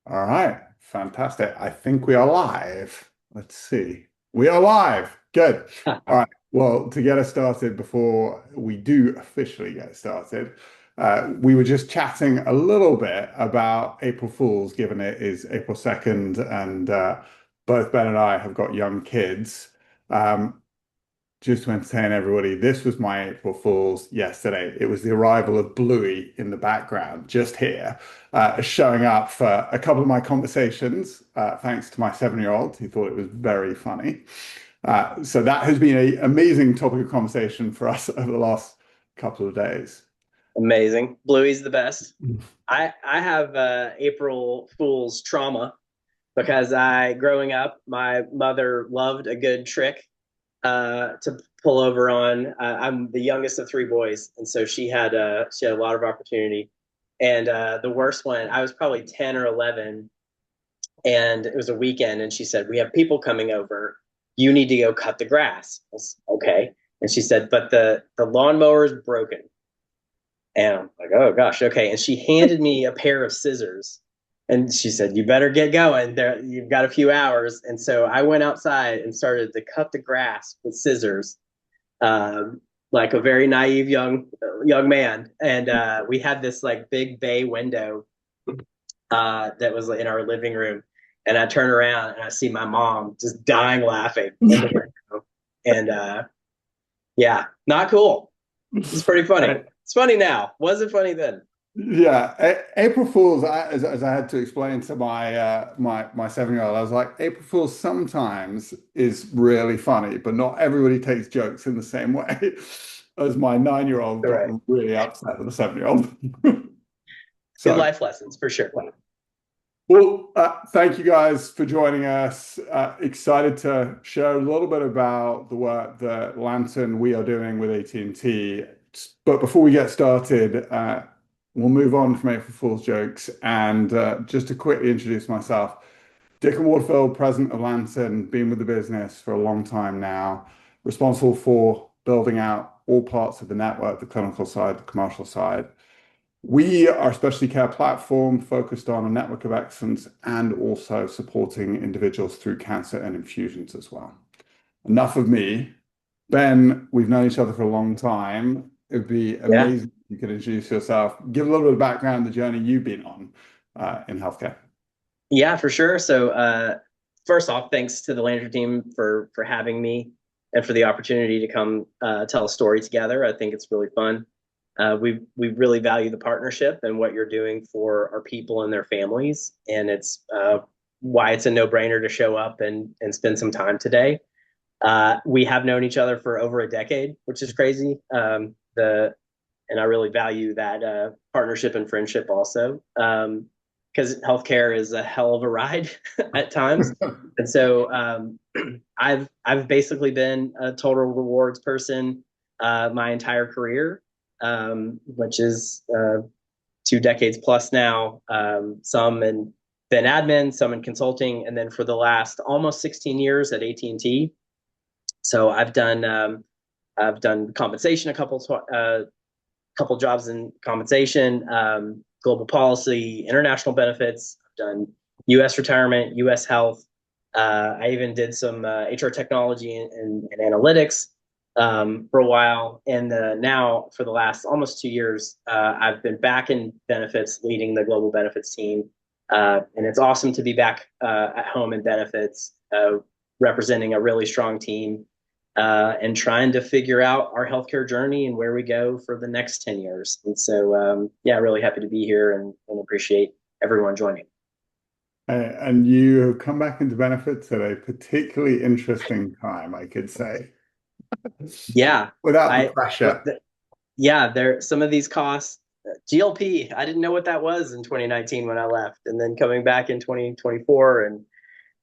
All right, fantastic. I think we are live. Let's see. We are live. Good. All right. Well, to get us started before we do officially get started, we were just chatting a little bit about April Fools, given it is April 2nd, and both Ben and I have got young kids. Um, just to entertain everybody, this was my April Fool's yesterday. It was the arrival of Bluey in the background, just here, showing up for a couple of my conversations, thanks to my 7-year-old, who thought it was very funny. So that has been an amazing topic of conversation for us over the last couple of days. Amazing. Bluey's the best. I have April Fool's trauma because growing up, my mother loved a good trick to pull over on. I'm the youngest of three boys, and so she had a lot of opportunity. And the worst one, I was probably 10 or 11, and it was a weekend, and she said, "We have people coming over. You need to go cut the grass." I was, okay. And she said, "But the lawnmower is broken." And I'm like, oh gosh, okay. And she handed me a pair of scissors and she said, "You better get going. There, you've got a few hours." And so I went outside and started to cut the grass with scissors, like a very naive young man. And we had this like big bay window that was in our living room. And I turn around and I see my mom just dying laughing in the window. And yeah, not cool. It's pretty funny. It's funny now. Wasn't funny then. Yeah, April Fools. As I had to explain to my 7-year-old, I was like, April Fools sometimes is really funny, but not everybody takes jokes in the same way. As my 9-year-old got Correct. really upset with the 7-year-old. Good So, life lessons for sure. well, thank you guys for joining us. Excited to share a little bit about the work that Lantern we are doing with AT&T. But before we get started, we'll move on from April Fool's jokes. And just to quickly introduce myself, Dickon Wardfield, president of Lantern, been with the business for a long time now, responsible for building out all parts of the network, the clinical side, the commercial side. We are a specialty care platform focused on a network of excellence and also supporting individuals through cancer and infusions as well. Enough of me. Ben, we've known each other for a long time. It would be Yeah. amazing if you could introduce yourself, give a little bit of background, the journey you've been on in healthcare. Yeah, for sure. So first off, thanks to the Landry team for having me and for the opportunity to come tell a story together. I think it's really fun. We really value the partnership and what you're doing for our people and their families, and it's why it's a no-brainer to show up and spend some time today. We have known each other for over a decade, which is crazy. The And I really value that partnership and friendship also, because healthcare is a hell of a ride at times. And so I've basically been a total rewards person my entire career, which is 2 decades plus now. Some in been admin, some in consulting, and then for the last almost 16 years at AT&T. So I've done compensation couple jobs in compensation, global policy, international benefits. I've done U.S. retirement, U.S. health. I even did some HR technology and analytics for a while. And now, for the last almost 2 years, I've been back in benefits, leading the global benefits team. And it's awesome to be back at home in benefits, representing a really strong team and trying to figure out our healthcare journey and where we go for the next 10 years. And so, yeah, really happy to be here and appreciate everyone joining. And you have come back into benefits at a particularly interesting time, I could say, Yeah, without the I, pressure. yeah, there, some of these costs, GLP, I didn't know what that was in 2019 when I left. And then coming back in 2024, and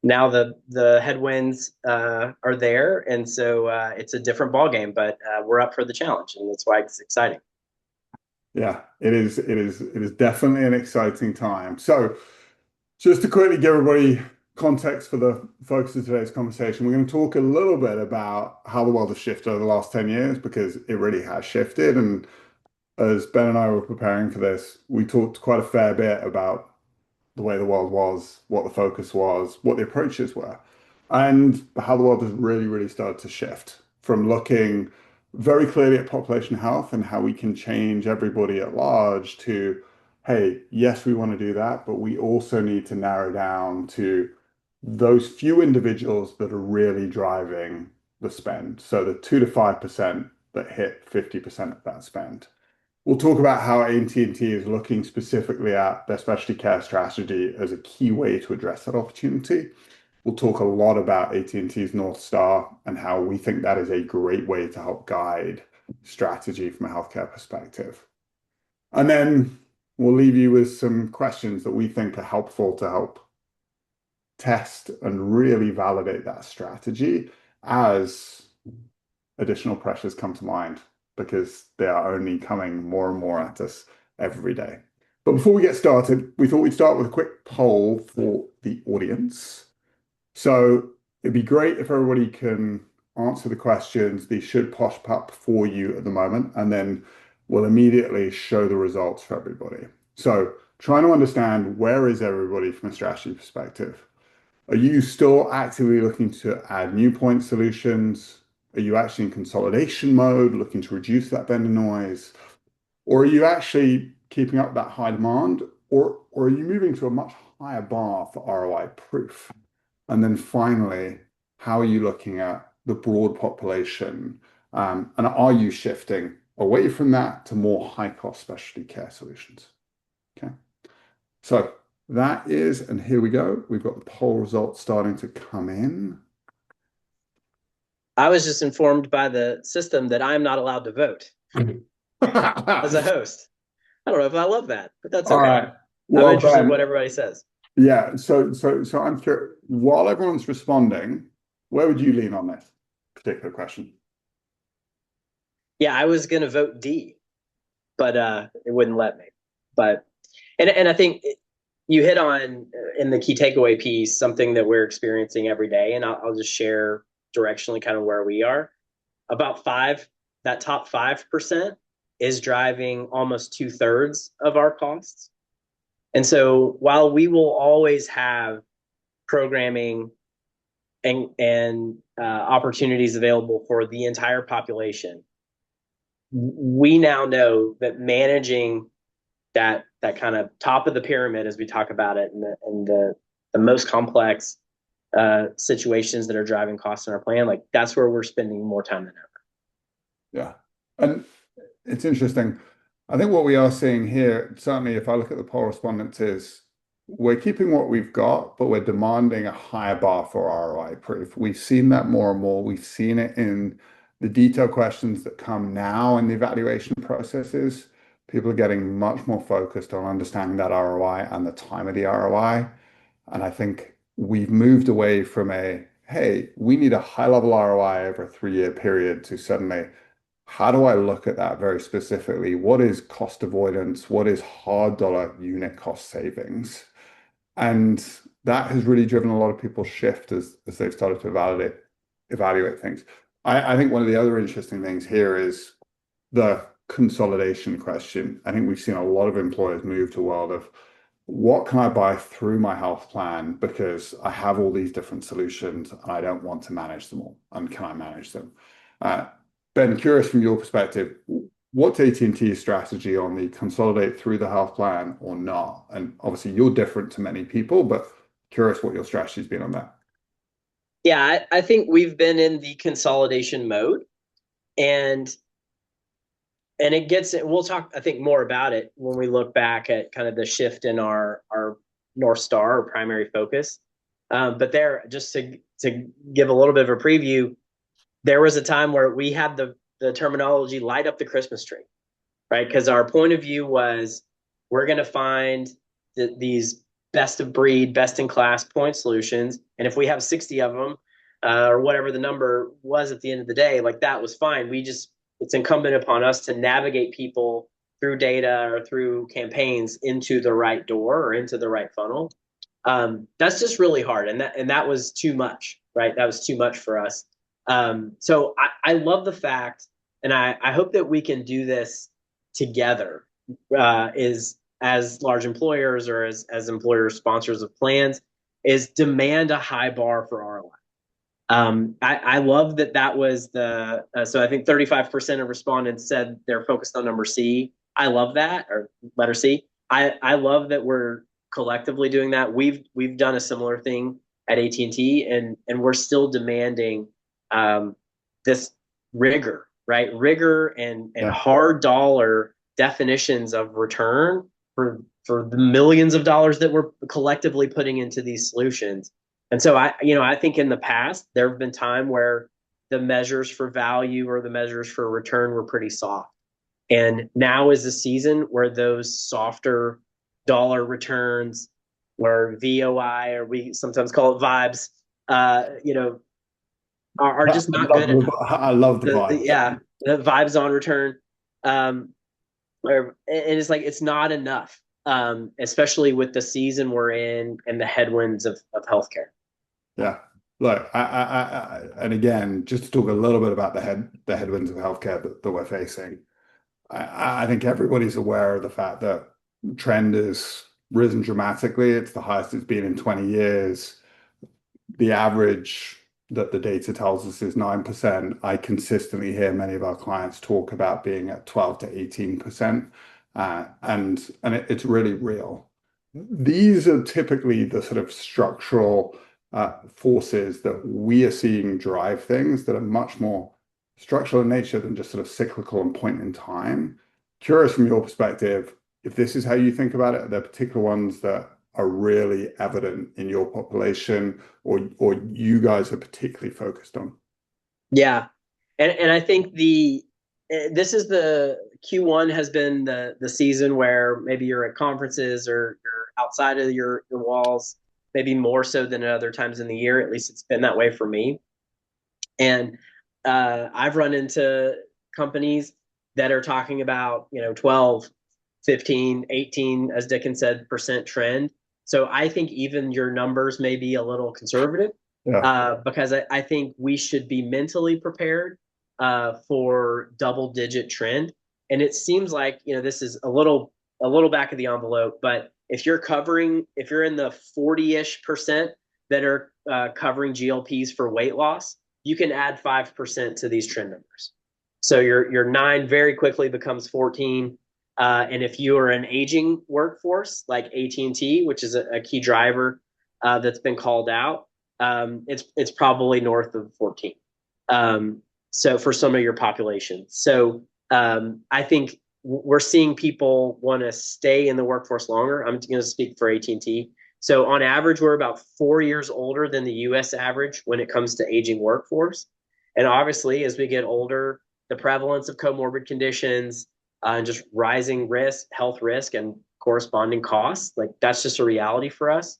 now the headwinds are there. And so it's a different ballgame, but we're up for the challenge. And that's why it's exciting. Yeah, it is. It is definitely an exciting time. So, just to quickly give everybody context for the focus of today's conversation, we're going to talk a little bit about how the world has shifted over the last 10 years because it really has shifted. And as Ben and I were preparing for this, we talked quite a fair bit about the way the world was, what the focus was, what the approaches were, and how the world has really, really started to shift from looking very clearly at population health and how we can change everybody at large to, hey, yes, we want to do that, but we also need to narrow down to those few individuals that are really driving the spend. So the 2 to 5% that hit 50% of that spend. We'll talk about how AT&T is looking specifically at their specialty care strategy as a key way to address that opportunity. We'll talk a lot about AT&T's North Star and how we think that is a great way to help guide strategy from a healthcare perspective. And then we'll leave you with some questions that we think are helpful to help test and really validate that strategy as additional pressures come to mind because they are only coming more and more at us every day. But before we get started, we thought we'd start with a quick poll for the audience. So it'd be great if everybody can answer the questions. These should pop up for you at the moment, and then we'll immediately show the results for everybody. So trying to understand where is everybody from a strategy perspective. Are you still actively looking to add new point solutions? Are you actually in consolidation mode, looking to reduce that vendor noise? Or are you actually keeping up that high demand? Or are you moving to a much higher bar for ROI proof? And then finally, how are you looking at the broad population? And are you shifting away from that to more high-cost specialty care solutions? Okay. So that is, and here we go. We've got the poll results starting to come in. I was just informed by the system that I'm not allowed to vote as a host. I don't know if I love that, but that's All okay. right. I'm Well, interested in Ben, what everybody says. yeah. So I'm curious. While everyone's responding, where would you lean on this particular question? Yeah, I was going to vote D, but it wouldn't let me. But and I think you hit on in the key takeaway piece something that we're experiencing every day, and I'll just share directionally kind of where we are. About that top 5% is driving almost 2/3 of our costs. And so while we will always have programming and opportunities available for the entire population, we now know that managing that kind of top of the pyramid, as we talk about it, and the most complex situations that are driving costs in our plan, like that's where we're spending more time than ever. Yeah. And it's interesting. I think what we are seeing here, certainly if I look at the poll respondents, is we're keeping what we've got, but we're demanding a higher bar for ROI proof. We've seen that more and more. We've seen it in the detailed questions that come now in the evaluation processes. People are getting much more focused on understanding that ROI and the time of the ROI. And I think we've moved away from a, hey, we need a high level ROI over a 3-year period to suddenly, how do I look at that very specifically? What is cost avoidance? What is hard dollar unit cost savings? And that has really driven a lot of people shift as they've started to evaluate things. I think one of the other interesting things here is the consolidation question. I think we've seen a lot of employers move to a world of what can I buy through my health plan because I have all these different solutions and I don't want to manage them all. And can I manage them? Uh, Ben, curious from your perspective, what's AT&T's strategy on the consolidate through the health plan or not? And obviously you're different to many people, but curious what your strategy's been on that. Yeah, I think we've been in the consolidation mode, and it gets it. We'll talk, I think, more about it when we look back at kind of the shift in our North Star or primary focus. But there, just to give a little bit of a preview, there was a time where we had the terminology light up the Christmas tree, right? Because our point of view was we're going to find these best of breed, best in class point solutions, and if we have 60 of them, or whatever the number was at the end of the day, like that was fine. It's incumbent upon us to navigate people through data or through campaigns into the right door or into the right funnel. That's just really hard, and that was too much, right? That was too much for us. So I love the fact, and I hope that we can do this together. Is as large employers or as employer sponsors of plans is demand a high bar for ROI. I love that that was the so I think 35% of respondents said they're focused on number C. I love that, or letter C. I love that we're collectively doing that. We've done a similar thing at AT&T, and we're still demanding this rigor, right? Rigor and Yeah. hard dollar definitions of return for the millions of dollars that we're collectively putting into these solutions. And so I think in the past there have been time where the measures for value or the measures for return were pretty soft. And now is the season where those softer dollar returns, where VOI, or we sometimes call it vibes, are just not good enough. I love the vibes. Yeah, the vibes on return, um, and it's like it's not enough, especially with the season we're in and the headwinds of healthcare. Yeah. Look, and again, just to talk a little bit about the headwinds of healthcare that we're facing. I think everybody's aware of the fact that trend has risen dramatically. It's the highest it's been in 20 years. The average that the data tells us is 9%. I consistently hear many of our clients talk about being at 12 to 18%. It's really real. These are typically the sort of structural forces that we are seeing drive things that are much more structural in nature than just sort of cyclical and point in time. Curious from your perspective, if this is how you think about it, are there particular ones that are really evident in your population or you guys are particularly focused on? Yeah, and I think this is the Q1 has been the season where maybe you're at conferences or you're outside of your walls, maybe more so than at other times in the year. At least it's been that way for me. And I've run into companies that are talking about 12, 15, 18, as Dickens said, percent trend. So I think even your numbers may be a little conservative, Yeah. because I think we should be mentally prepared for double digit trend. And it seems like this is a little back of the envelope, but if you're in the 40-ish% that are covering GLPs for weight loss, you can add 5% to these trend numbers. So your 9 very quickly becomes 14. And if you are an aging workforce like AT&T, which is a key driver that's been called out, it's probably north of 14. So for some of your population. So I think we're seeing people want to stay in the workforce longer. I'm going to speak for AT&T. So on average, we're about 4 years older than the US average when it comes to aging workforce. And obviously, as we get older, the prevalence of comorbid conditions and just rising risk, health risk, and corresponding costs, like that's just a reality for us.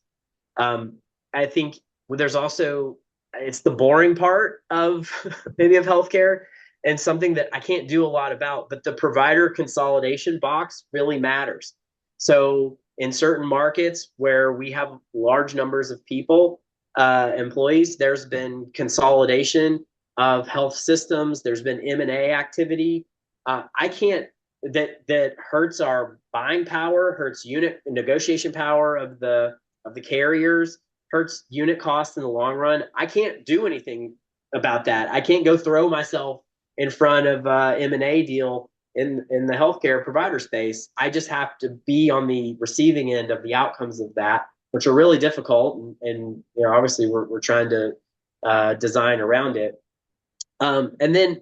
I think there's also, it's the boring part of maybe of healthcare and something that I can't do a lot about, but the provider consolidation box really matters. So in certain markets where we have large numbers of people, employees, there's been consolidation of health systems. There's been M&A activity. I can't that hurts our buying power, hurts unit negotiation power of the carriers, hurts unit costs in the long run. I can't do anything about that. I can't go throw myself in front of M&A deal in the healthcare provider space. I just have to be on the receiving end of the outcomes of that, which are really difficult. And obviously we're trying to design around it. And then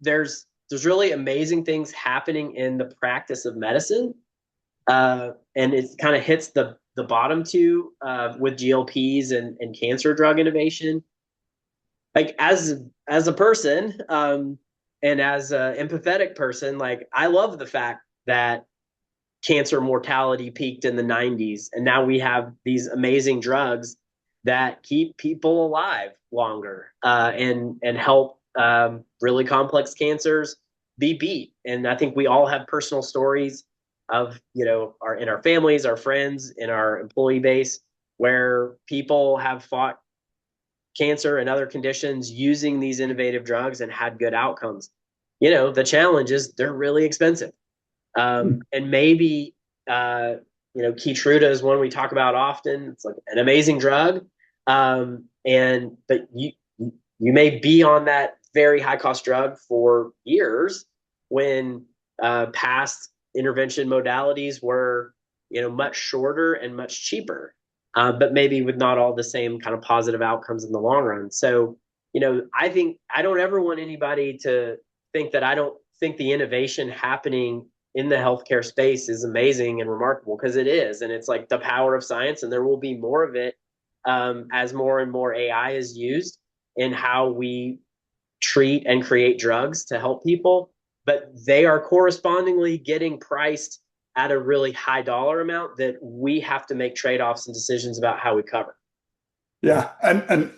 there's really amazing things happening in the practice of medicine, and it kind of hits the bottom two with GLPs and cancer drug innovation. Like as a person, and as an empathetic person, like I love the fact that cancer mortality peaked in the 90s, and now we have these amazing drugs that keep people alive longer, and help really complex cancers be beat. And I think we all have personal stories of in our families, our friends, in our employee base, where people have fought cancer and other conditions using these innovative drugs and had good outcomes. The challenge is they're really expensive. And maybe uh, Keytruda is one we talk about often. It's like an amazing drug, and but you may be on that very high cost drug for years when past intervention modalities were much shorter and much cheaper, but maybe with not all the same kind of positive outcomes in the long run. So I think I don't ever want anybody to think that I don't think the innovation happening in the healthcare space is amazing and remarkable, because it is, and it's like the power of science, and there will be more of it as more and more AI is used in how we treat and create drugs to help people, but they are correspondingly getting priced at a really high dollar amount that we have to make trade-offs and decisions about how we cover. Yeah, and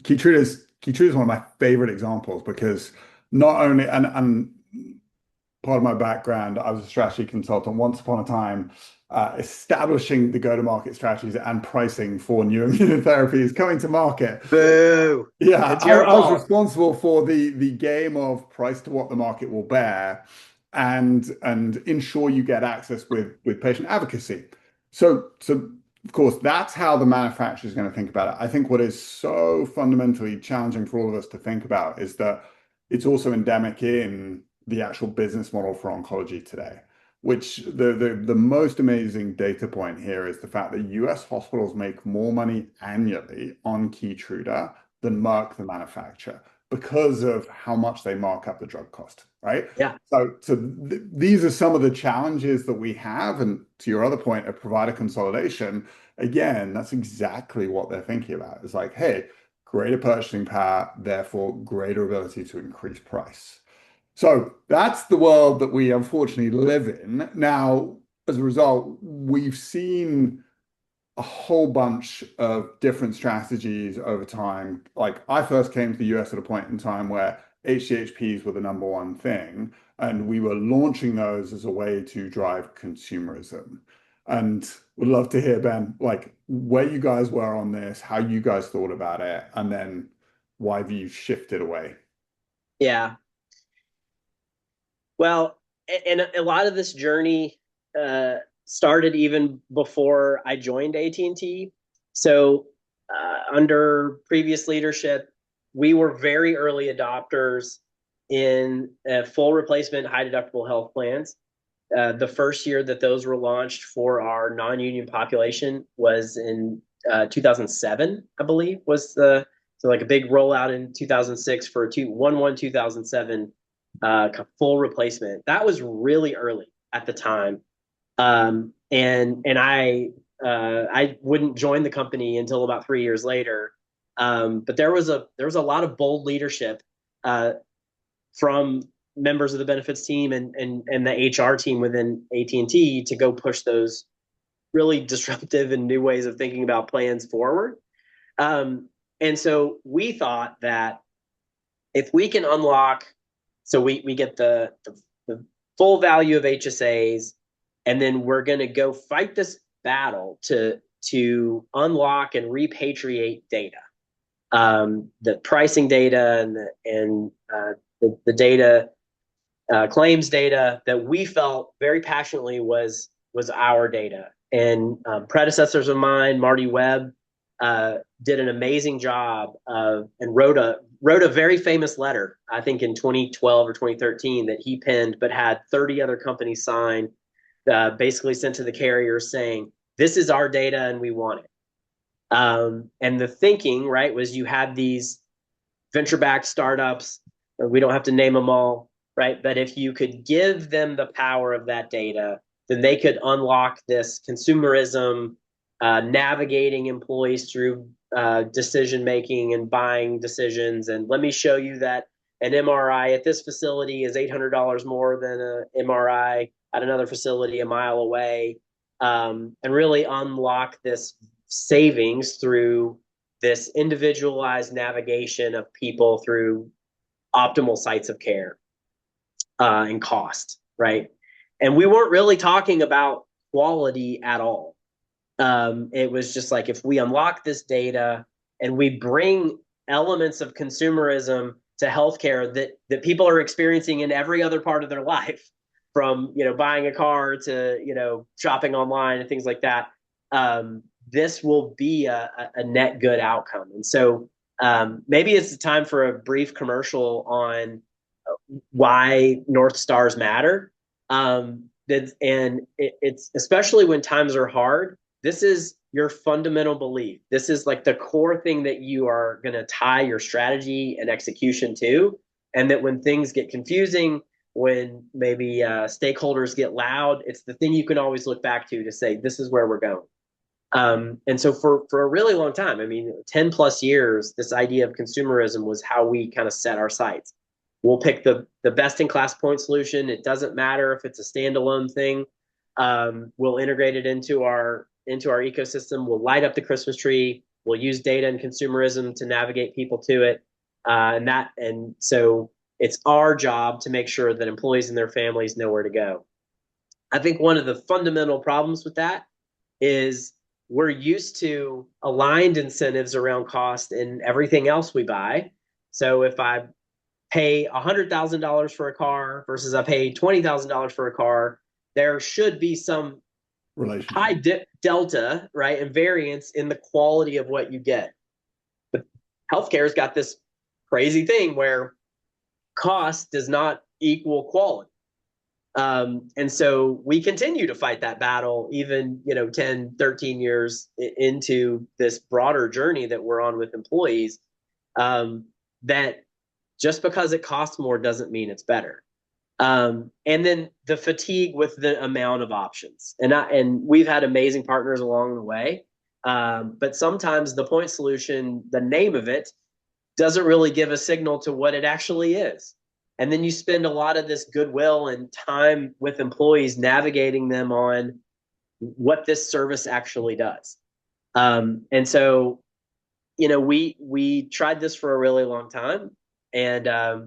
Keytruda is one of my favorite examples because not only and part of my background, I was a strategy consultant once upon a time, establishing the go-to-market strategies and pricing for new immunotherapies coming to market. Boo! Yeah, It's your I was fault. responsible for the game of price to what the market will bear and ensure you get access with patient advocacy. So of course that's how the manufacturer is going to think about it. I think what is so fundamentally challenging for all of us to think about is that it's also endemic in the actual business model for oncology today. Which the most amazing data point here is the fact that US hospitals make more money annually on Keytruda than Merck, the manufacturer, because of how much they mark up the drug cost, right? Yeah. So these are some of the challenges that we have. And to your other point of provider consolidation, again, that's exactly what they're thinking about. It's like, hey, greater purchasing power, therefore greater ability to increase price. So that's the world that we unfortunately live in. Now, as a result, we've seen a whole bunch of different strategies over time. Like I first came to the US at a point in time where HCHPs were the number one thing, and we were launching those as a way to drive consumerism. And would love to hear, Ben, like where you guys were on this, how you guys thought about it, and then why have you shifted away? Yeah. Well, and a lot of this journey started even before I joined AT&T. So, under previous leadership, we were very early adopters in full replacement high deductible health plans. The first year that those were launched for our non-union population was in 2007, I believe, was the so like a big rollout in 2006 for 2007 full replacement. That was really early at the time, and I wouldn't join the company until about 3 years later. But there was a lot of bold leadership from members of the benefits team and the HR team within AT&T to go push those really disruptive and new ways of thinking about plans forward. And so we thought that if we can unlock, so we get the full value of HSAs, and then we're going to go fight this battle to unlock and repatriate data, the pricing data and the data, claims data that we felt very passionately was our data. And predecessors of mine, Marty Webb, did an amazing job of and wrote a very famous letter, I think in 2012 or 2013, that he penned, but had 30 other companies sign, basically sent to the carriers saying, "This is our data and we want it." And the thinking, right, was you had these venture-backed startups. We don't have to name them all, right? But if you could give them the power of that data, then they could unlock this consumerism, navigating employees through decision making and buying decisions. And let me show you that an MRI at this facility is $800 more than an MRI at another facility a mile away, and really unlock this savings through this individualized navigation of people through optimal sites of care and cost, right? And we weren't really talking about quality at all. It was just like if we unlock this data and we bring elements of consumerism to healthcare that people are experiencing in every other part of their life, from buying a car to shopping online and things like that. This will be a net good outcome. And so maybe it's time for a brief commercial on why North Stars matter. It's especially when times are hard. This is your fundamental belief. This is like the core thing that you are going to tie your strategy and execution to. And that when things get confusing, when maybe stakeholders get loud, it's the thing you can always look back to say, this is where we're going. And so for a really long time, I mean, 10 plus years, this idea of consumerism was how we kind of set our sights. We'll pick the best in class point solution. It doesn't matter if it's a standalone thing. We'll integrate it into our ecosystem. We'll light up the Christmas tree. We'll use data and consumerism to navigate people to it. And so it's our job to make sure that employees and their families know where to go. I think one of the fundamental problems with that is we're used to aligned incentives around cost in everything else we buy. So if I pay $100,000 for a car versus I pay $20,000 for a car, there should be some high delta, right, and variance in the quality of what you get. But healthcare's got this crazy thing where cost does not equal quality. And so we continue to fight that battle even 10 13 years into this broader journey that we're on with employees, that just because it costs more doesn't mean it's better. And then the fatigue with the amount of options, and we've had amazing partners along the way, but sometimes the point solution, the name of it, doesn't really give a signal to what it actually is. And then you spend a lot of this goodwill and time with employees navigating them on what this service actually does. And so, we tried this for a really long time, and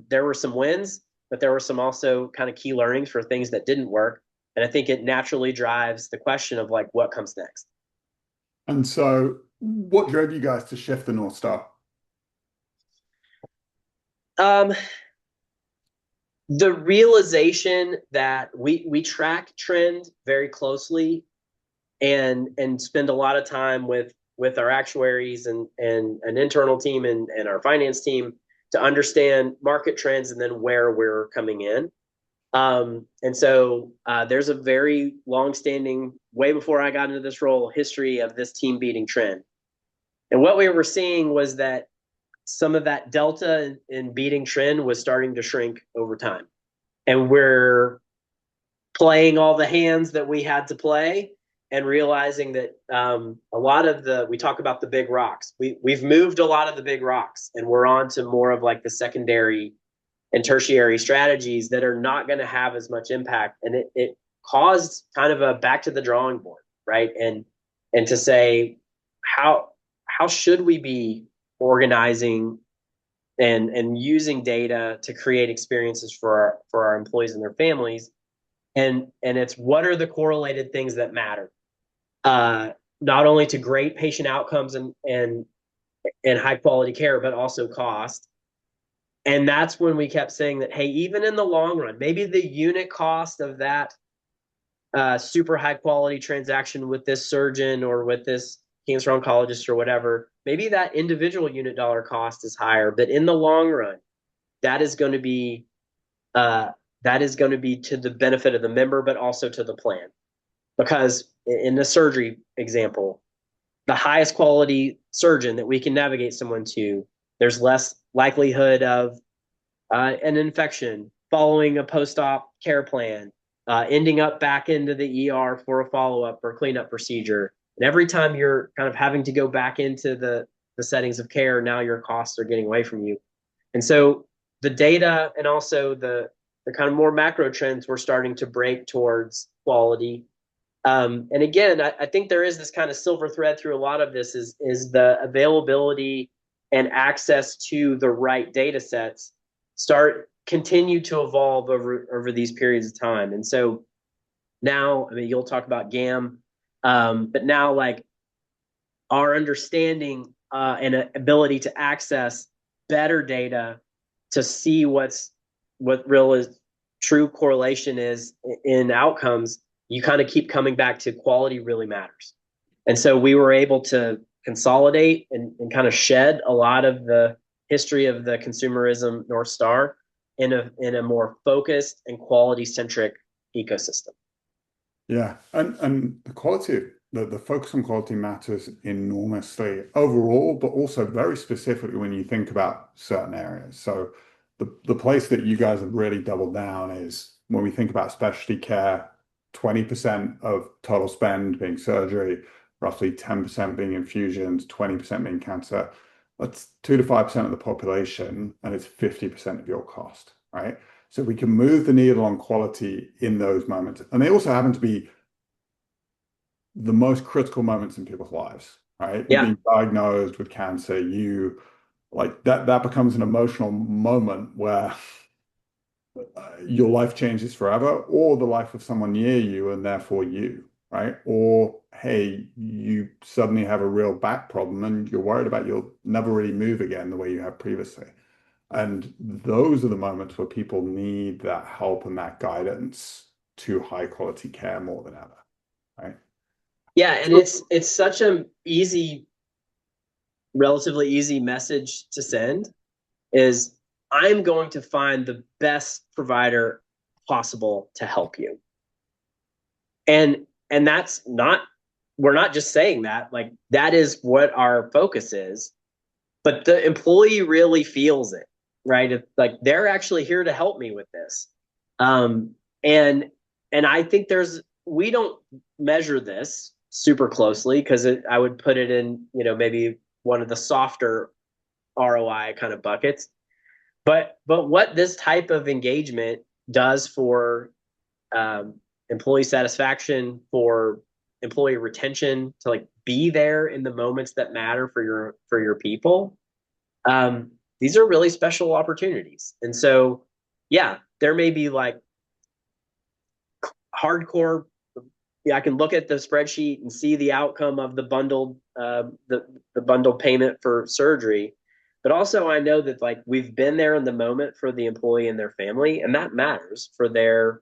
there were some wins, but there were some also kind of key learnings for things that didn't work. And I think it naturally drives the question of like, what comes next? And so, what drove you guys to shift the North Star? Um, the realization that we track trend very closely and spend a lot of time with our actuaries and an internal team and our finance team to understand market trends and then where we're coming in. And so there's a very long-standing, way before I got into this role, history of this team beating trend. And what we were seeing was that some of that delta in beating trend was starting to shrink over time. And we're playing all the hands that we had to play and realizing that a lot of we talk about the big rocks. We've moved a lot of the big rocks and we're on to more of like the secondary and tertiary strategies that are not going to have as much impact. And it caused kind of a back to the drawing board, right? And to say, how should we be organizing and using data to create experiences for our employees and their families? And it's what are the correlated things that matter, not only to great patient outcomes and high quality care, but also cost. And that's when we kept saying that, hey, even in the long run, maybe the unit cost of that super high quality transaction with this surgeon or with this cancer oncologist or whatever, maybe that individual unit dollar cost is higher, but in the long run, that is going to be to the benefit of the member, but also to the plan. Because in the surgery example, the highest quality surgeon that we can navigate someone to, there's less likelihood of an infection following a post-op care plan, ending up back into the ER for a follow-up or cleanup procedure. And every time you're kind of having to go back into the settings of care, now your costs are getting away from you. And so the data and also the kind of more macro trends we're starting to break towards quality. And again, I think there is this kind of silver thread through a lot of this is the availability and access to the right data sets continue to evolve over these periods of time. And so now, I mean, you'll talk about GAM, but now like our understanding and ability to access better data to see what real is true correlation is in outcomes, you kind of keep coming back to quality really matters. And so we were able to consolidate and kind of shed a lot of the history of the consumerism North Star in a more focused and quality centric ecosystem. Yeah, and the quality, the focus on quality matters enormously overall, but also very specifically when you think about certain areas. So the place that you guys have really doubled down is when we think about specialty care, 20% of total spend being surgery, roughly 10% being infusions, 20% being cancer. That's 2 to 5% of the population, and it's 50% of your cost, right? So we can move the needle on quality in those moments. And they also happen to be the most critical moments in people's lives, right? You're Yeah. being diagnosed with cancer, you like that becomes an emotional moment where your life changes forever, or the life of someone near you and therefore you, right? Or hey, you suddenly have a real back problem and you're worried about you'll never really move again the way you have previously. And those are the moments where people need that help and that guidance to high quality care more than ever, right? Yeah, and So, it's such a easy, relatively easy message to send is I'm going to find the best provider possible to help you. And that's not, we're not just saying that, like that is what our focus is, but the employee really feels it, right? It's like they're actually here to help me with this. Um and and I think there's, we don't measure this super closely because I would put it in, maybe one of the softer ROI kind of buckets. But what this type of engagement does for um, employee satisfaction, for employee retention, to like be there in the moments that matter for your people. Um, these are really special opportunities, and so yeah, there may be like hardcore. Yeah, I can look at the spreadsheet and see the outcome of the bundled the bundled payment for surgery, but also I know that like we've been there in the moment for the employee and their family, and that matters for their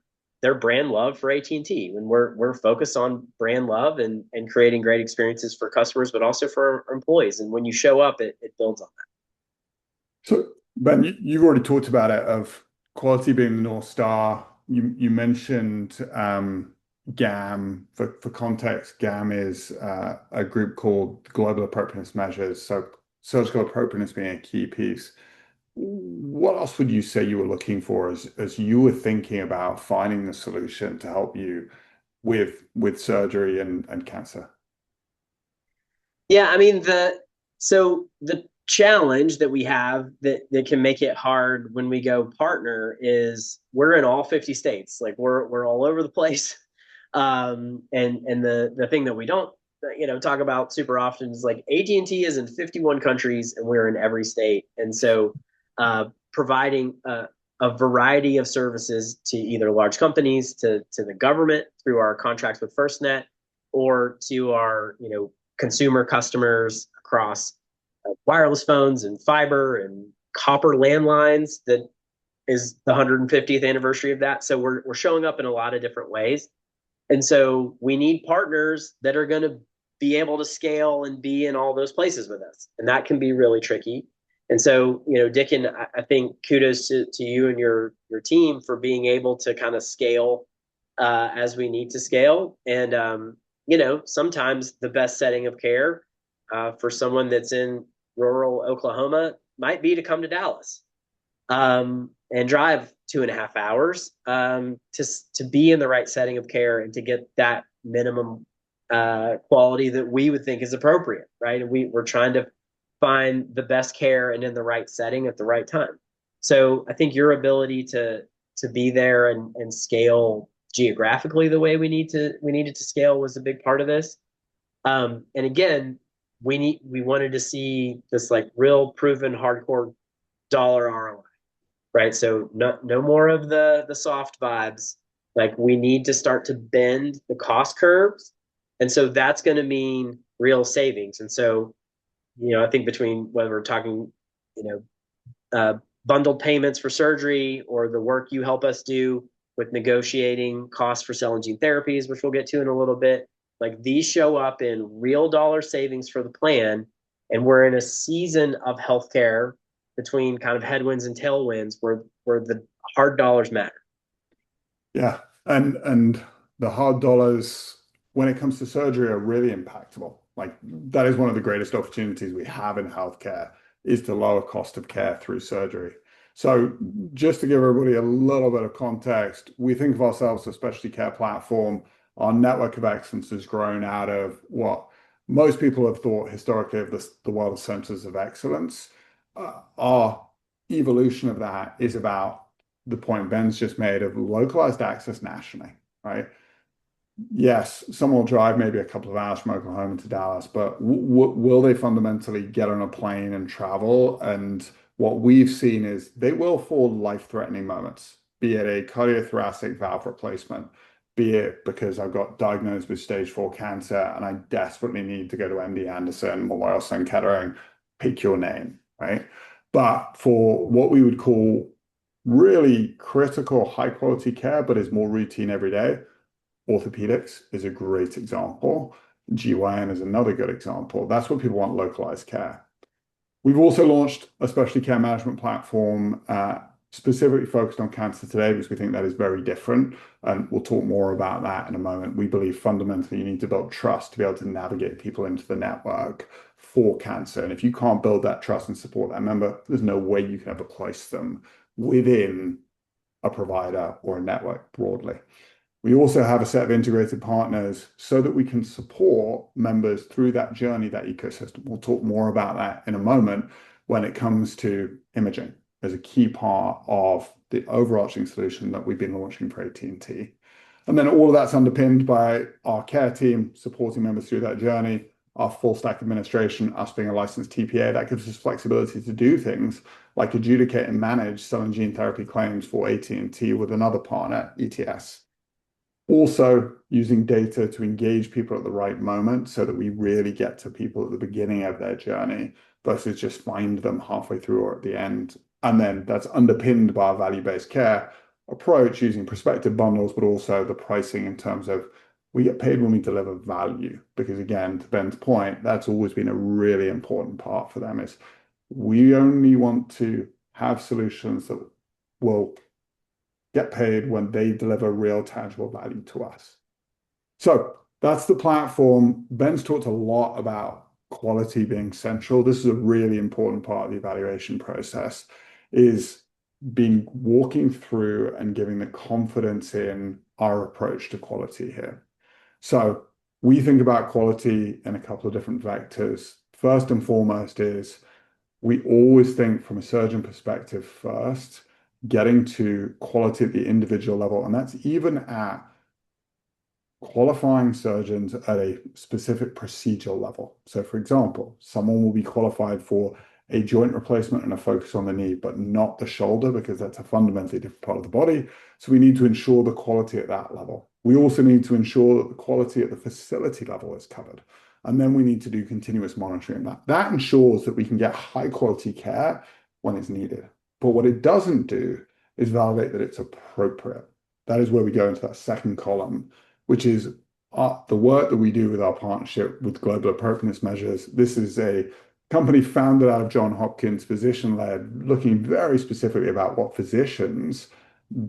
brand love for AT&T. When we're focused on brand love and creating great experiences for customers, but also for our employees. And when you show up, it builds on that. so Ben, you've already talked about it of quality being the North Star. You mentioned GAM. For context, GAM is a group called Global Appropriateness Measures. So surgical appropriateness being a key piece. What else would you say you were looking for as you were thinking about finding the solution to help you with surgery and cancer? Yeah, I mean the challenge that we have that can make it hard when we go partner is we're in all 50 states. Like we're all over the place. And the thing that we don't talk about super often is like AT&T is in 51 countries and we're in every state. And so providing a variety of services to either large companies, to the government through our contracts with FirstNet, or to our consumer customers across wireless phones and fiber and copper landlines. That is the 150th anniversary of that. So we're showing up in a lot of different ways. And so we need partners that are going to be able to scale and be in all those places with us. And that can be really tricky. And so, Dickon, I think kudos to you and your team for being able to kind of scale as we need to scale. And, sometimes the best setting of care for someone that's in rural Oklahoma might be to come to Dallas and drive 2.5 hours to be in the right setting of care and to get that minimum quality that we would think is appropriate, right? And we're trying to find the best care and in the right setting at the right time. So I think your ability to be there and scale geographically the way we needed to scale was a big part of this. And again, we wanted to see this like real proven hardcore dollar ROI, right? So no more of the soft vibes. Like we need to start to bend the cost curves, and so that's going to mean real savings. And so I think between whether we're talking, you know, bundled payments for surgery, or the work you help us do with negotiating costs for cell and gene therapies, which we'll get to in a little bit. Like these show up in real dollar savings for the plan. And we're in a season of healthcare between kind of headwinds and tailwinds where the hard dollars matter. Yeah, and the hard dollars when it comes to surgery are really impactful. Like that is one of the greatest opportunities we have in healthcare is to lower cost of care through surgery. So just to give everybody a little bit of context, we think of ourselves as a specialty care platform. Our network of excellence has grown out of what most people have thought historically of the world of centers of excellence. Our evolution of that is about the point Ben's just made of localized access nationally, right? Yes, someone will drive maybe a couple of hours from Oklahoma to Dallas, but will they fundamentally get on a plane and travel? And what we've seen is they will for life-threatening moments, be it a cardiothoracic valve replacement, be it because I've got diagnosed with stage 4 cancer and I desperately need to go to MD Anderson, Memorial Sloan Kettering, pick your name, right? But for what we would call really critical, high quality care, but is more routine every day. Orthopedics is a great example. GYN is another good example. That's what people want localized care. We've also launched a specialty care management platform specifically focused on cancer today because we think that is very different. And we'll talk more about that in a moment. We believe fundamentally you need to build trust to be able to navigate people into the network for cancer. And if you can't build that trust and support that member, there's no way you can ever place them within a provider or a network broadly. We also have a set of integrated partners so that we can support members through that journey, that ecosystem. We'll talk more about that in a moment when it comes to imaging as a key part of the overarching solution that we've been launching for AT&T. And then all of that's underpinned by our care team supporting members through that journey, our full stack administration, us being a licensed TPA, that gives us flexibility to do things like adjudicate and manage cell and gene therapy claims for AT&T with another partner, ETS. Also using data to engage people at the right moment so that we really get to people at the beginning of their journey versus just find them halfway through or at the end. And then that's underpinned by a value-based care approach using prospective bundles, but also the pricing in terms of we get paid when we deliver value. Because again, to Ben's point, that's always been a really important part for them is we only want to have solutions that will get paid when they deliver real tangible value to us. So that's the platform. Ben's talked a lot about quality being central. This is a really important part of the evaluation process, is walking through and giving the confidence in our approach to quality here. So we think about quality in a couple of different vectors. First and foremost is we always think from a surgeon perspective first, getting to quality at the individual level, and that's even at qualifying surgeons at a specific procedural level. So for example, someone will be qualified for a joint replacement and a focus on the knee, but not the shoulder because that's a fundamentally different part of the body. So we need to ensure the quality at that level. We also need to ensure that the quality at the facility level is covered. And then we need to do continuous monitoring of that. That ensures that we can get high quality care when it's needed. But what it doesn't do is validate that it's appropriate. That is where we go into that second column, which is the work that we do with our partnership with Global Appropriateness Measures. This is a company founded out of Johns Hopkins, physician-led, looking very specifically about what physicians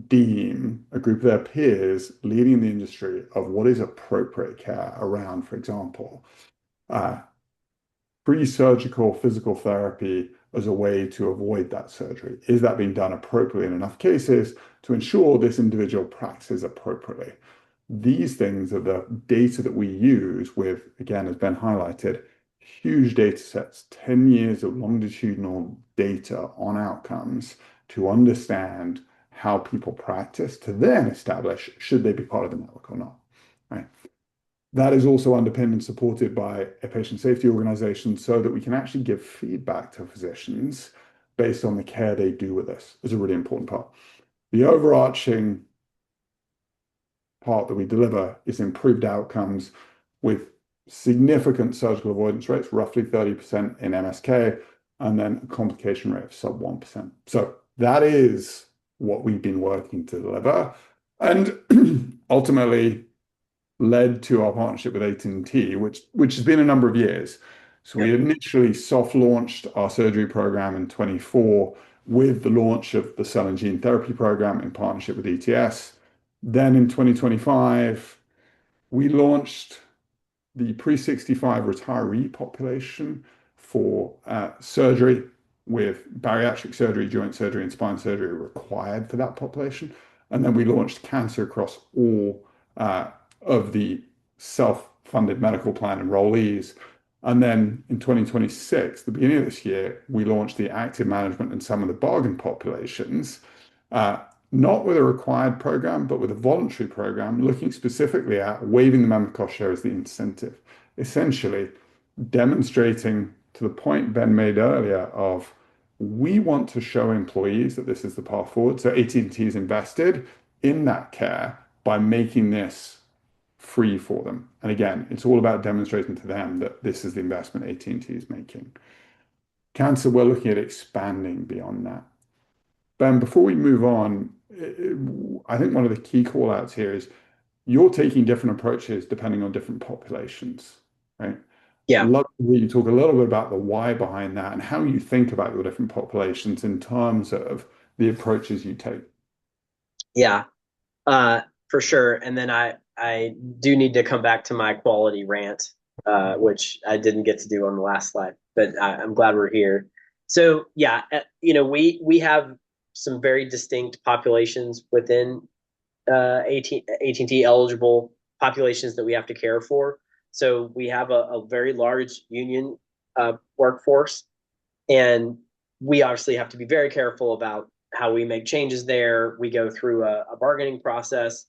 deem a group of their peers leading the industry of what is appropriate care around, for example, pre-surgical physical therapy as a way to avoid that surgery. Is that being done appropriately in enough cases to ensure this individual practices appropriately? These things are the data that we use with, again, as Ben highlighted, huge data sets, 10 years of longitudinal data on outcomes to understand how people practice to then establish should they be part of the network or not, right? That is also underpinned and supported by a patient safety organization so that we can actually give feedback to physicians based on the care they do with us is a really important part. The overarching part that we deliver is improved outcomes with significant surgical avoidance rates, roughly 30% in MSK, and then a complication rate of sub 1%. So that is what we've been working to deliver. And ultimately led to our partnership with AT&T, which has been a number of years. So we Yep. initially soft launched our surgery program in 24 with the launch of the cell and gene therapy program in partnership with ETS. Then in 2025, we launched the pre-65 retiree population for surgery with bariatric surgery, joint surgery, and spine surgery required for that population. And then we launched cancer across all of the self-funded medical plan enrollees. And then in 2026, the beginning of this year, we launched the active management and some of the bargain populations, uh, not with a required program, but with a voluntary program, looking specifically at waiving the member cost share as the incentive, essentially demonstrating to the point Ben made earlier of we want to show employees that this is the path forward. So AT&T is invested in that care by making this free for them. And again, it's all about demonstrating to them that this is the investment AT&T is making. Cancer, we're looking at expanding beyond that. Ben, before we move on, I think one of the key call outs here is you're taking different approaches depending on different populations, right? I'd Yeah. love to hear you talk a little bit about the why behind that and how you think about your different populations in terms of the approaches you take. Yeah. Uh, for sure. And then I do need to come back to my quality rant, which I didn't get to do on the last slide, but I'm glad we're here. So yeah, we have some very distinct populations within AT&T eligible populations that we have to care for. So we have a very large union workforce, and we obviously have to be very careful about how we make changes there. We go through a bargaining process.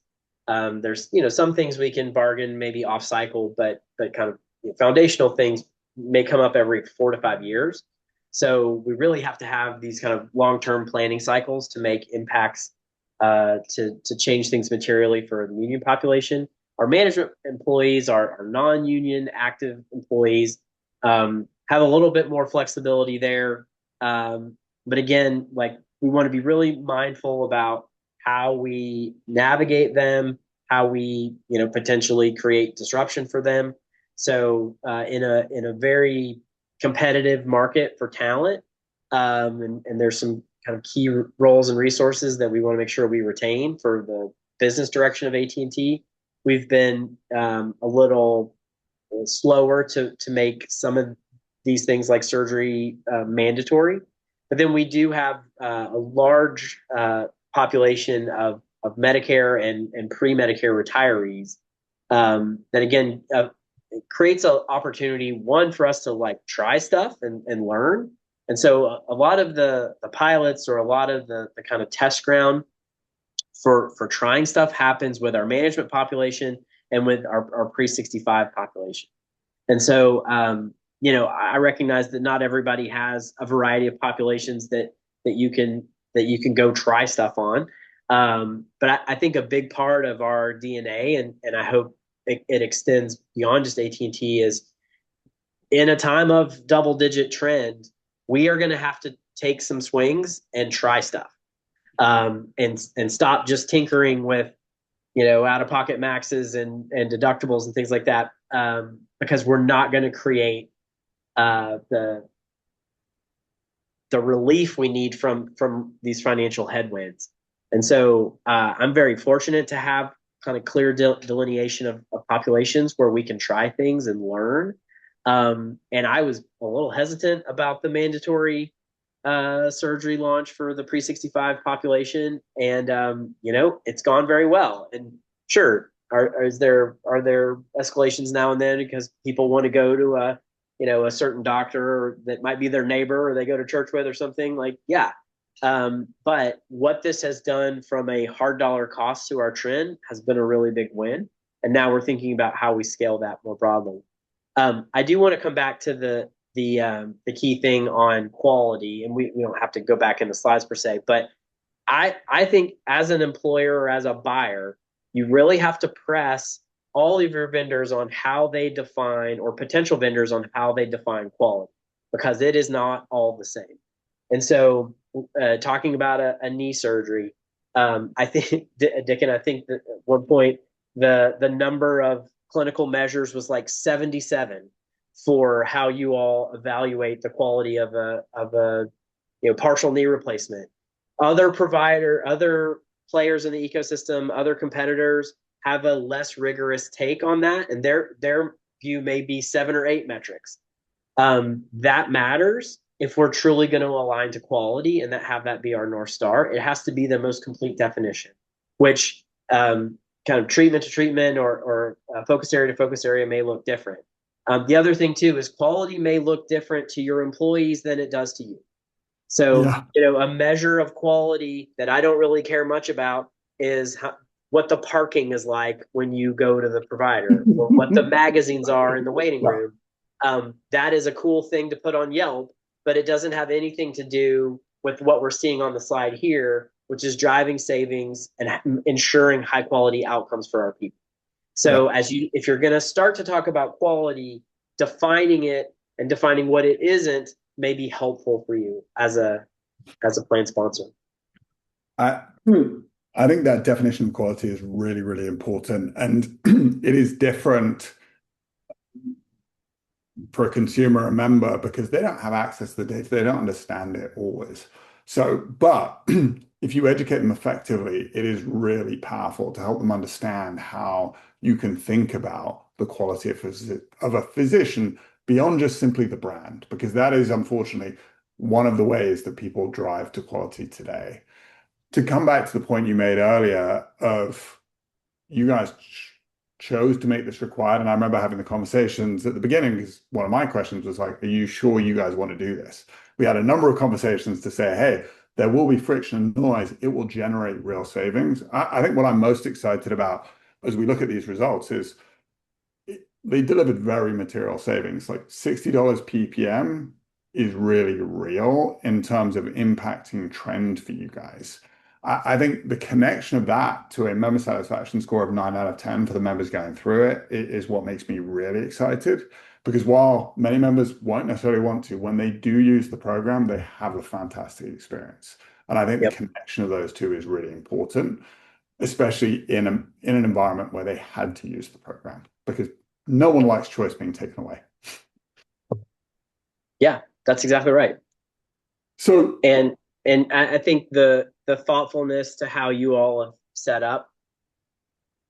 There's some things we can bargain maybe off cycle, but kind of foundational things may come up every 4 to 5 years. So we really have to have these kind of long term planning cycles to make impacts to change things materially for the union population. Our management employees, our non union active employees, have a little bit more flexibility there. But again, like we want to be really mindful about how we navigate them, how we potentially create disruption for them. So in a very competitive market for talent, and there's some kind of key roles and resources that we want to make sure we retain for the business direction of AT&T. We've been a little slower to make some of these things like surgery mandatory. But then we do have a large population of Medicare and pre-Medicare retirees that again it creates an opportunity one for us to like try stuff and learn. And so a lot of the pilots or a lot of the kind of test ground for trying stuff happens with our management population and with our pre-65 population. And so, I recognize that not everybody has a variety of populations that you can go try stuff on. But I think a big part of our DNA, and I hope it extends beyond just AT&T, is in a time of double digit trend, we are going to have to take some swings and try stuff, and stop just tinkering with out of pocket maxes and deductibles and things like that, because we're not going to create the relief we need from these financial headwinds. And so I'm very fortunate to have kind of clear delineation of populations where we can try things and learn. And I was a little hesitant about the mandatory surgery launch for the pre-65 population, and it's gone very well. And sure, are there escalations now and then because people want to go to a certain doctor that might be their neighbor or they go to church with or something, like, yeah. But what this has done from a hard dollar cost to our trend has been a really big win. And now we're thinking about how we scale that more broadly. I do want to come back to the key thing on quality, and we don't have to go back in the slides per se, but I think as an employer or as a buyer, you really have to press all of your vendors on how they define, or potential vendors on how they define quality, because it is not all the same. And so, talking about a knee surgery, I think, Dickon, I think that at one point the number of clinical measures was like 77 for how you all evaluate the quality of a partial knee replacement. Other players in the ecosystem, other competitors have a less rigorous take on that, and their view may be 7 or 8 metrics. That matters if we're truly going to align to quality and have that be our North Star. It has to be the most complete definition, which kind of treatment to treatment or focus area to focus area may look different. The other thing too is quality may look different to your employees than it does to you. So, Yeah. a measure of quality that I don't really care much about is what the parking is like when you go to the provider, or what the magazines are in the waiting Yeah. room. That is a cool thing to put on Yelp, but it doesn't have anything to do with what we're seeing on the slide here, which is driving savings and ensuring high quality outcomes for our people. Yeah. So, if you're going to start to talk about quality, defining it and defining what it isn't may be helpful for you as a plan sponsor. I I think that definition of quality is really, really important. And it is different for a consumer or member because they don't have access to the data. They don't understand it always. So, but if you educate them effectively, it is really powerful to help them understand how you can think about the quality of a physician beyond just simply the brand, because that is unfortunately one of the ways that people drive to quality today. To come back to the point you made earlier of you guys chose to make this required. And I remember having the conversations at the beginning because one of my questions was like, are you sure you guys want to do this? We had a number of conversations to say, hey, there will be friction and noise. It will generate real savings. I think what I'm most excited about as we look at these results is they delivered very material savings, like $60 ppm is really real in terms of impacting trend for you guys. I think the connection of that to a member satisfaction score of 9 out of 10 for the members going through it is what makes me really excited. Because while many members won't necessarily want to, when they do use the program, they have a fantastic experience. And I think the Yep. connection of those two is really important, especially in an environment where they had to use the program, because no one likes choice being taken away. Yeah, that's exactly right. So And I think the thoughtfulness to how you all have set up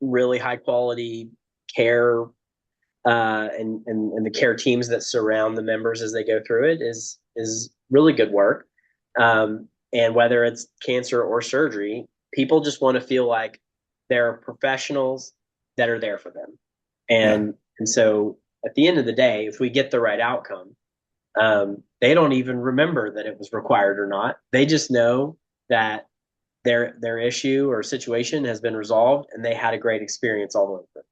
really high quality care, and the care teams that surround the members as they go through it is really good work. And whether it's cancer or surgery, people just want to feel like there are professionals that are there for them. yeah, And so at the end of the day, if we get the right outcome, they don't even remember that it was required or not. They just know that their issue or situation has been resolved and they had a great experience all the way through.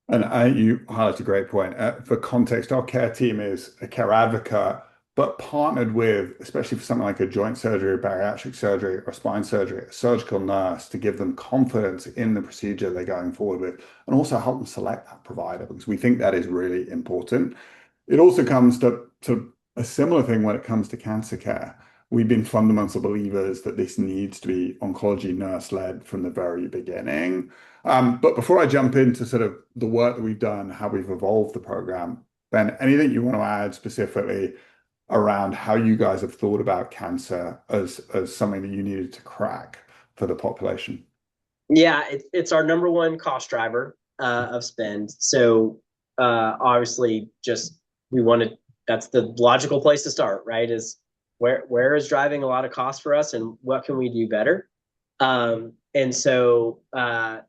and you highlight a great point. For context, our care team is a care advocate, but partnered with, especially for something like a joint surgery, bariatric surgery, or spine surgery, a surgical nurse to give them confidence in the procedure they're going forward with, and also help them select that provider because we think that is really important. It also comes to a similar thing when it comes to cancer care. We've been fundamental believers that this needs to be oncology nurse led from the very beginning. But before I jump into sort of the work that we've done, how we've evolved the program, Ben, anything you want to add specifically around how you guys have thought about cancer as something that you needed to crack for the population? Yeah, it's our number one cost driver of spend. So obviously, just we want to. That's the logical place to start, right? Is where is driving a lot of cost for us, and what can we do better? And so that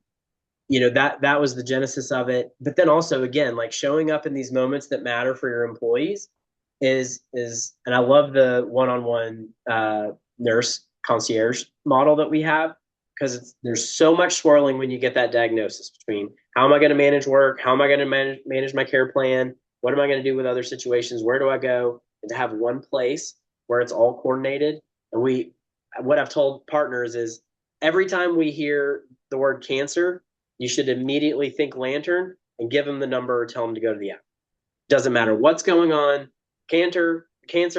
was the genesis of it. But then also, again, like showing up in these moments that matter for your employees and I love the one-on-one nurse concierge model that we have, because there's so much swirling when you get that diagnosis between how am I going to manage work, how am I going to manage my care plan, what am I going to do with other situations, where do I go, and to have one place where it's all coordinated. And what I've told partners is every time we hear the word cancer, you should immediately think Lantern and give them the number or tell them to go to the app. Doesn't matter what's going on. Cancer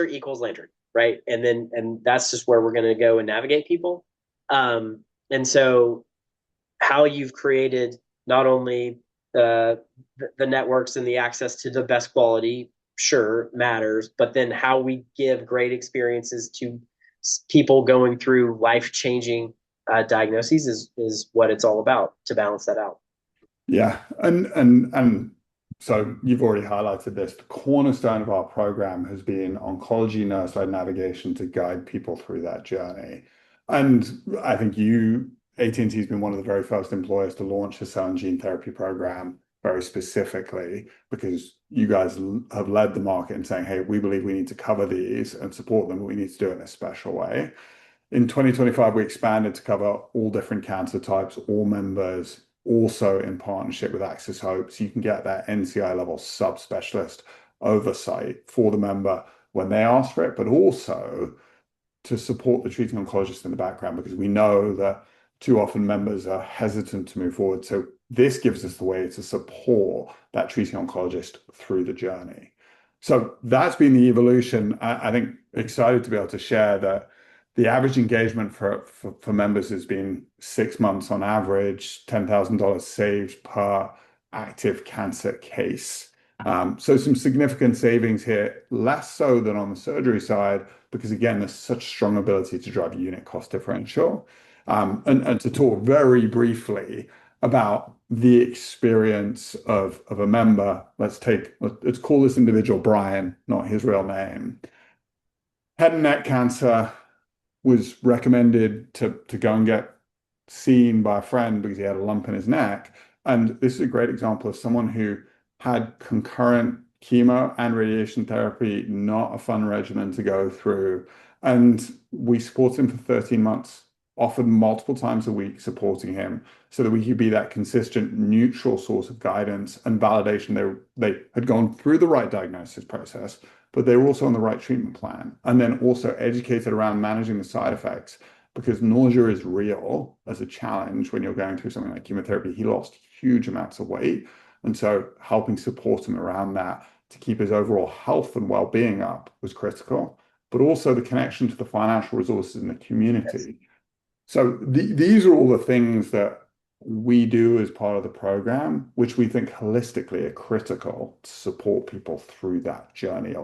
equals Lantern. right? And that's just where we're going to go and navigate people. And so how you've created not only the the networks and the access to the best quality, sure, matters, but then how we give great experiences to people going through life changing diagnoses is what it's all about to balance that out. Yeah, and so you've already highlighted this. The cornerstone of our program has been oncology nurse-led navigation to guide people through that journey. And I think AT&T has been one of the very first employers to launch a cell and gene therapy program very specifically because you guys have led the market in saying, hey, we believe we need to cover these and support them, but we need to do it in a special way. In 2025, we expanded to cover all different cancer types, all members, also in partnership with Access Hope. So you can get that NCI level subspecialist oversight for the member when they ask for it, but also to support the treating oncologist in the background because we know that too often members are hesitant to move forward. So this gives us the way to support that treating oncologist through the journey. So that's been the evolution. I think excited to be able to share that the average engagement for members has been 6 months on average, $10,000 saved per active cancer case. So some significant savings here, less so than on the surgery side, because again, there's such strong ability to drive unit cost differential. And to talk very briefly about the experience of a member, let's call this individual Brian, not his real name. Head and neck cancer, was recommended to go and get seen by a friend because he had a lump in his neck. And this is a great example of someone who had concurrent chemo and radiation therapy, not a fun regimen to go through. And we supported him for 13 months, offered multiple times a week supporting him so that we could be that consistent, neutral source of guidance and validation. They had gone through the right diagnosis process, but they were also on the right treatment plan. And then also educated around managing the side effects because nausea is real as a challenge when you're going through something like chemotherapy. He lost huge amounts of weight. And so helping support him around that to keep his overall health and well-being up was critical, but also the connection to the financial resources in the Yes. community. So these are all the things that we do as part of the program, which we think holistically are critical to support people through that journey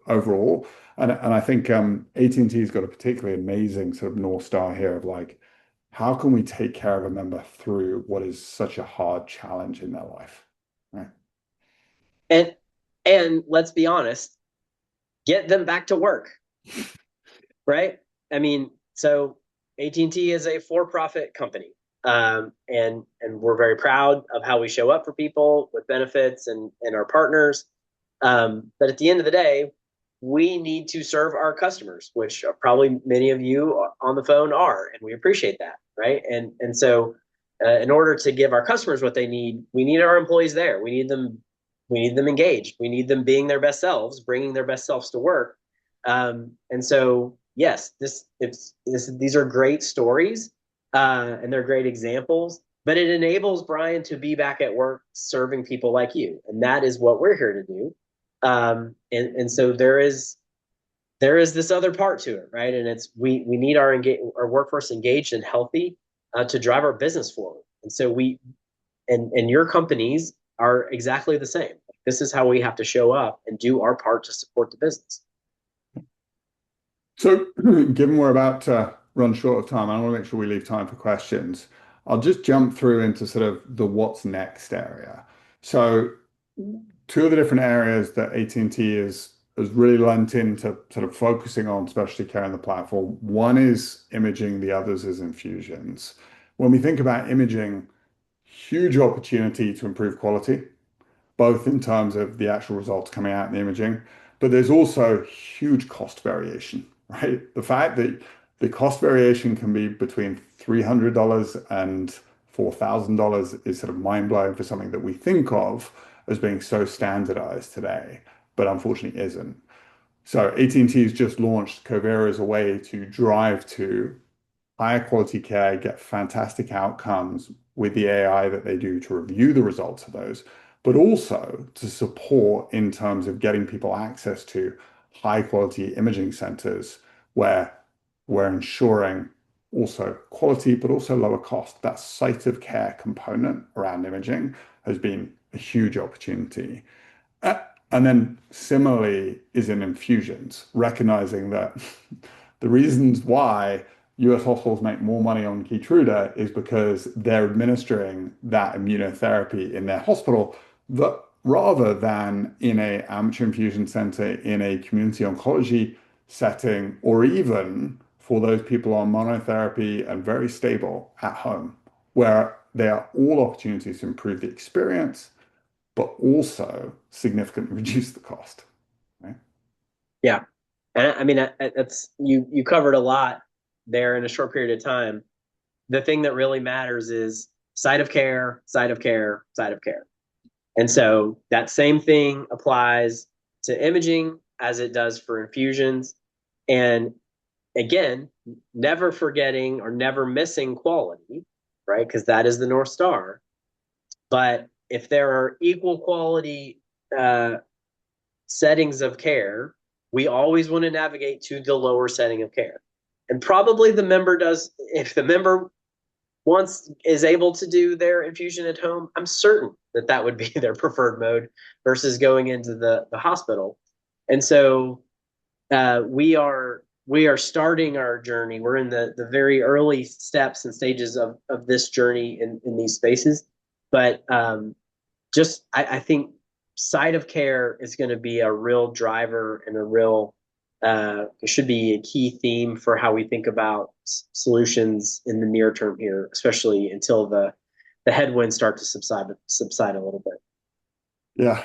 overall. And I think AT&T's got a particularly amazing sort of North Star here of like, how can we take care of a member through what is such a hard challenge in their life? Right. And and let's be honest, get them back to work, right? I mean, so AT&T is a for-profit company, and we're very proud of how we show up for people with benefits and our partners. But at the end of the day, we need to serve our customers, which probably many of you on the phone are, and we appreciate that, right? And so, in order to give our customers what they need, we need our employees there. We need them engaged. We need them being their best selves, bringing their best selves to work. And so, yes, these are great stories, and they're great examples. But it enables Brian to be back at work serving people like you, and that is what we're here to do. And so there is this other part to it, right? And it's we need our workforce engaged and healthy to drive our business forward. And so and your companies are exactly the same. This is how we have to show up and do our part to support the business. So, given we're about to run short of time, I want to make sure we leave time for questions. I'll just jump through into sort of the what's next area. So, two of the different areas that AT&T has really lent into sort of focusing on specialty care in the platform. One is imaging, the others is infusions. When we think about imaging, huge opportunity to improve quality both in terms of the actual results coming out in the imaging, but there's also huge cost variation, right? The fact that the cost variation can be between $300 and $4,000 is sort of mind-blowing for something that we think of as being so standardized today, but unfortunately isn't. So AT&T has just launched Covera as a way to drive to higher quality care, get fantastic outcomes with the AI that they do to review the results of those, but also to support in terms of getting people access to high quality imaging centers where we're ensuring also quality, but also lower cost. That site of care component around imaging has been a huge opportunity. Uh, And then similarly is in infusions, recognizing that the reasons why US hospitals make more money on Keytruda is because they're administering that immunotherapy in their hospital that rather than in a amateur infusion center in a community oncology setting, or even for those people on monotherapy and very stable at home, where there are all opportunities to improve the experience but also significantly reduce the cost, right? Yeah. And I mean, that's you covered a lot there in a short period of time. The thing that really matters is site of care, site of care, site of care. And so that same thing applies to imaging as it does for infusions. And again, never forgetting or never missing quality, right? Because that is the North Star. But if there are equal quality uh, settings of care, we always want to navigate to the lower setting of care. And probably the member does, if the member once is able to do their infusion at home, I'm certain that that would be their preferred mode versus going into the hospital. And so we are starting our journey. We're in the very early steps and stages of this journey in these spaces. But just I think site of care is going to be a real driver and a real it should be a key theme for how we think about solutions in the near term here, especially until the headwinds start to subside a little bit. Yeah.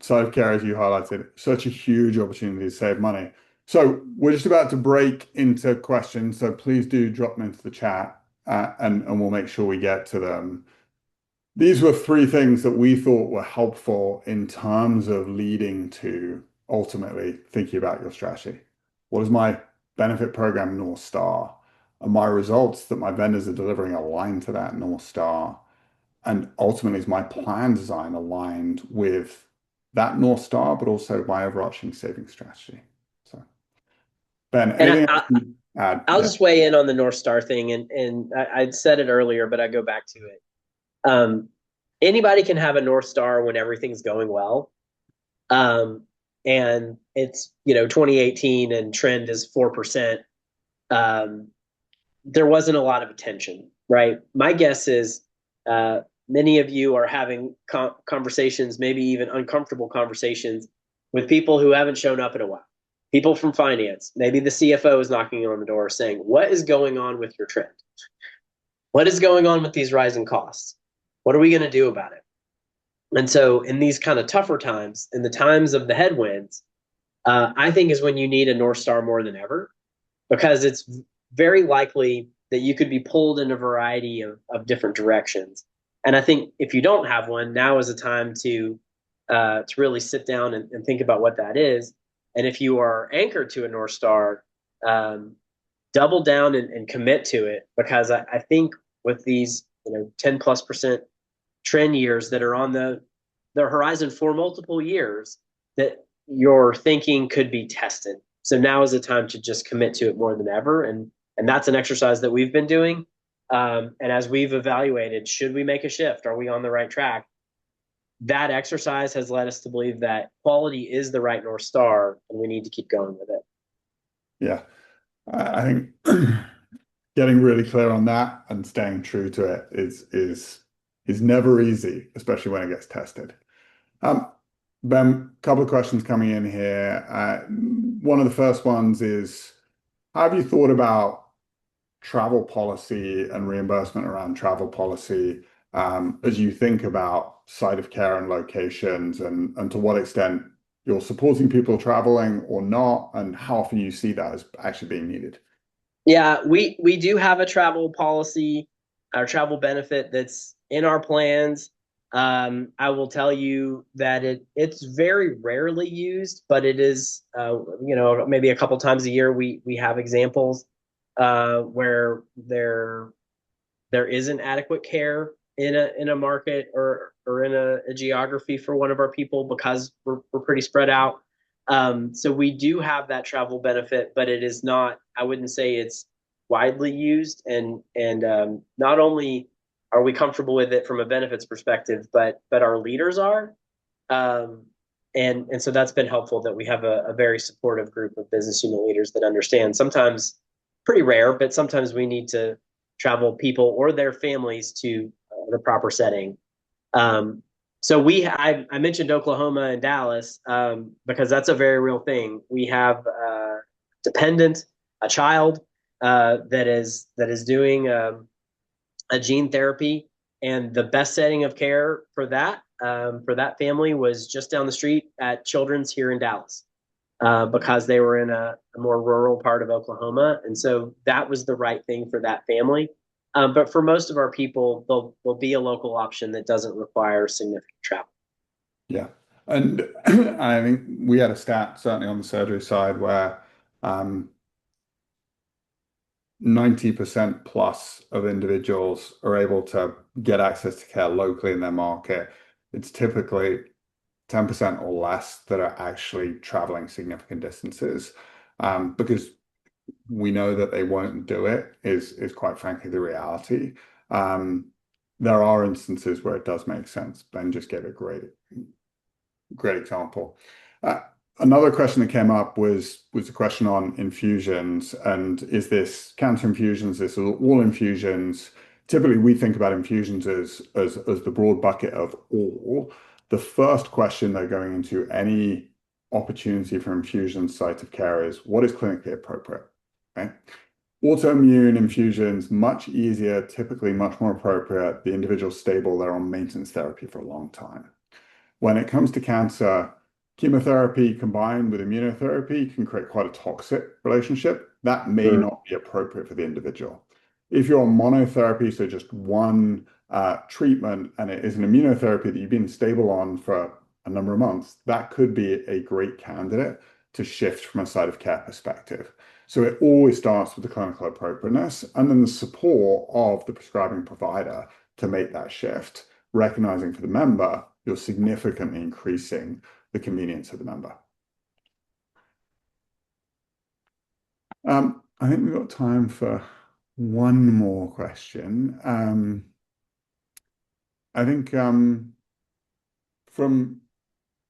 Side of care, as you highlighted, such a huge opportunity to save money. So we're just about to break into questions. So please do drop them into the chat and we'll make sure we get to them. These were three things that we thought were helpful in terms of leading to ultimately thinking about your strategy. What is my benefit program North Star? Are my results that my vendors are delivering aligned to that North Star? And ultimately, is my plan design aligned with that North Star, but also my overarching saving strategy? So, Ben, And anything else you add? I'll Yeah. just weigh in on the North Star thing, and I'd said it earlier, but I go back to it. Um, Anybody can have a North Star when everything's going well. And it's 2018 and trend is 4%. Um, there wasn't a lot of attention, right? My guess is many of you are having conversations, maybe even uncomfortable conversations with people who haven't shown up in a while. People from finance, maybe the CFO is knocking on the door saying, "What is going on with your trend? What is going on with these rising costs? What are we going to do about it?" And so, in these kind of tougher times, in the times of the headwinds, I think is when you need a North Star more than ever, because it's very likely that you could be pulled in a variety of different directions. And I think if you don't have one, now is a time to really sit down and think about what that is. And if you are anchored to a North Star, um, double down and commit to it, because I think with these 10+% trend years that are on the horizon for multiple years, that your thinking could be tested. So now is the time to just commit to it more than ever, and that's an exercise that we've been doing. And as we've evaluated, should we make a shift? Are we on the right track? That exercise has led us to believe that quality is the right North Star, and we need to keep going with it. Yeah. I think getting really clear on that and staying true to it is never easy, especially when it gets tested. Um, Ben, a couple of questions coming in here. One of the first ones is, how have you thought about travel policy and reimbursement around travel policy as you think about site of care and locations and to what extent you're supporting people traveling or not, and how often you see that as actually being needed? Yeah, we do have a travel policy, our travel benefit that's in our plans. I will tell you that it's very rarely used, but it is maybe a couple times a year we have examples where there isn't adequate care in a market or in a geography for one of our people because we're pretty spread out. So we do have that travel benefit, but it is not, I wouldn't say it's widely used. And not only are we comfortable with it from a benefits perspective, but our leaders are. Um, and so that's been helpful that we have a very supportive group of business unit leaders that understand. Sometimes pretty rare, but sometimes we need to travel people or their families to the proper setting. Um, I mentioned Oklahoma and Dallas because that's a very real thing. We have a dependent, a child that is doing a gene therapy, and the best setting of care for that family was just down the street at Children's here in Dallas. Because they were in a more rural part of Oklahoma. And so that was the right thing for that family. But for most of our people, there'll be a local option that doesn't require significant travel. Yeah. And I think we had a stat certainly on the surgery side where um, 90% plus of individuals are able to get access to care locally in their market. It's typically 10% or less that are actually traveling significant distances, because we know that they won't do it is quite frankly the reality. Um, there are instances where it does make sense. Ben just gave a great example. Uh, Another question that came up was a question on infusions, and is this cancer infusions? This is all infusions. Typically, we think about infusions as the broad bucket of all. The first question though, going into any opportunity for infusion site of care is what is clinically appropriate, right? Autoimmune infusions, much easier, typically much more appropriate. The individual's stable, they're on maintenance therapy for a long time. When it comes to cancer, chemotherapy combined with immunotherapy can create quite a toxic relationship. That may Mm. not be appropriate for the individual. If you're on monotherapy, so just one treatment, and it is an immunotherapy that you've been stable on for a number of months, that could be a great candidate to shift from a site of care perspective. So it always starts with the clinical appropriateness and then the support of the prescribing provider to make that shift, recognizing for the member, you're significantly increasing the convenience of the member. I think we've got time for one more question. I think from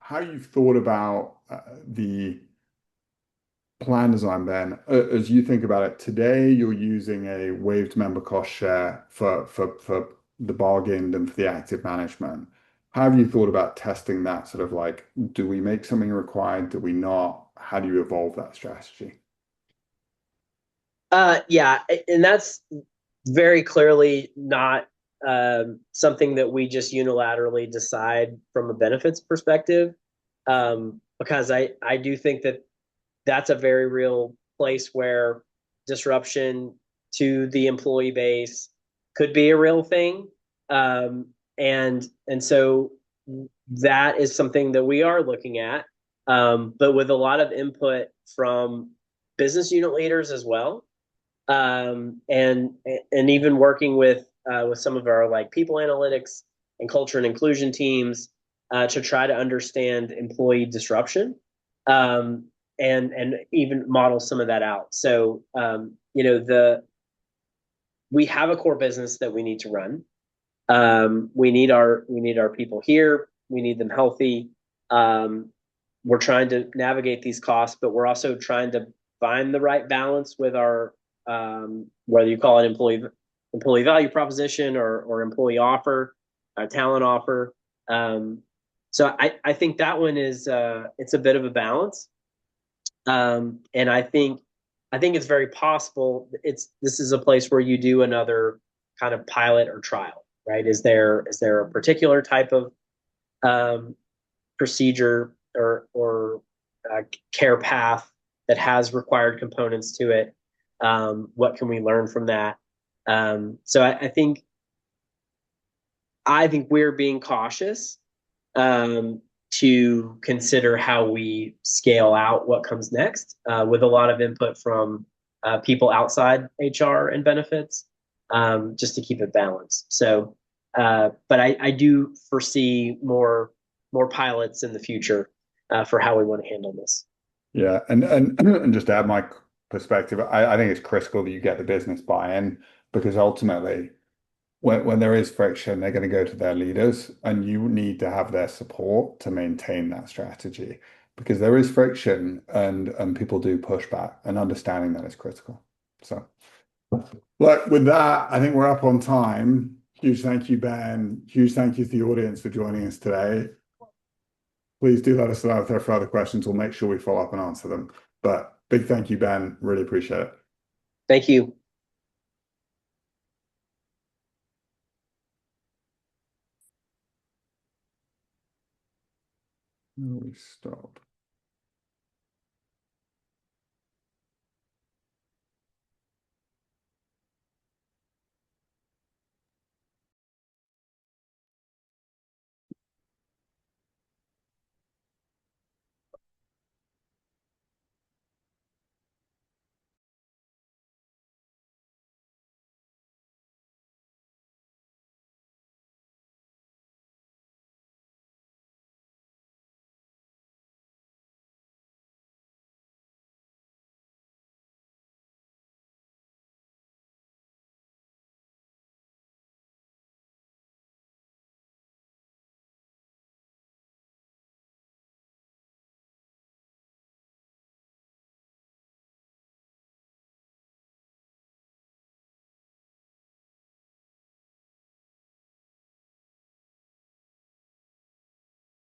how you've thought about the plan design, Ben, as you think about it today, you're using a waived member cost share for the bargained and for the active management. How have you thought about testing that sort of like, do we make something required? Do we not? How do you evolve that strategy? Yeah, and that's very clearly not something that we just unilaterally decide from a benefits perspective, because I do think that that's a very real place where disruption to the employee base could be a real thing. And so that is something that we are looking at, but with a lot of input from business unit leaders as well, and even working with some of our like people analytics and culture and inclusion teams to try to understand employee disruption, um, and even model some of that out. So the we have a core business that we need to run. We need our people here. We need them healthy. Um, we're trying to navigate these costs, but we're also trying to find the right balance with our whether you call it employee value proposition or employee offer, talent offer. Um, so I think that one is it's a bit of a balance, and I think it's very possible. This is a place where you do another kind of pilot or trial, right? Is there a particular type of um, procedure or care path that has required components to it? What can we learn from that? So I think we're being cautious um, to consider how we scale out what comes next, with a lot of input from people outside HR and benefits, just to keep it balanced. So, but I do foresee more pilots in the future for how we want to handle this. Yeah, and just to add my perspective, I think it's critical that you get the business buy-in because ultimately, when there is friction, they're going to go to their leaders, and you need to have their support to maintain that strategy because there is friction and people do push back, and understanding that is critical. So, look, with that, I think we're up on time. Huge thank you, Ben. Huge thank you to the audience for joining us today. Please do let us know if there are further questions. We'll make sure we follow up and answer them. But big thank you, Ben. Really appreciate it. Thank you. We stop.